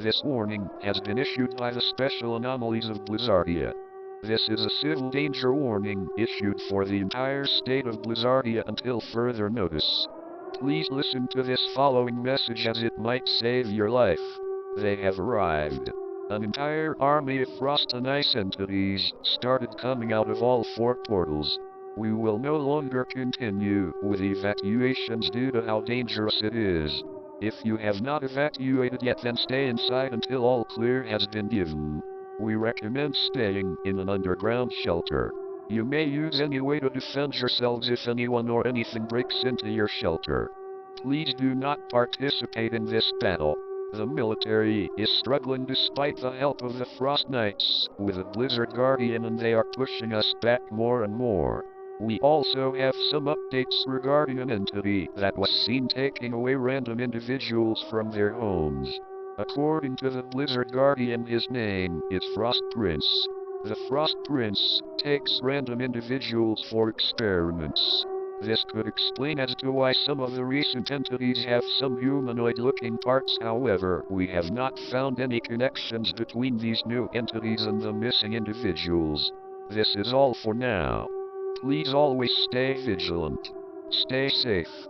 This warning has been issued by the Special Anomalies of Blizzardia. This is a civil danger warning issued for the entire state of Blizzardia until further notice. Please listen to this following message as it might save your life. They have arrived. An entire army of frost and ice entities started coming out of all 4 portals. We will no longer continue with evacuations due to how dangerous it is. If you have not evacuated yet, then stay inside until all clear has been given. We recommend staying in an underground shelter. You may use any way to defend yourselves if anyone or anything breaks into your shelter. Please do not participate in this battle. The military is struggling despite the help of the Frost Knights with a Blizzard Guardian, and they are pushing us back more and more. We also have some updates regarding an entity that was seen taking away random individuals from their homes. According to the Blizzard Guardian, his name is Frost Prince. The Frost Prince takes random individuals for experiments. This could explain as to why some of the recent entities have some humanoid-looking parts. However, we have not found any connections between these new entities and the missing individuals. This is all for now. Please always stay vigilant. Stay safe.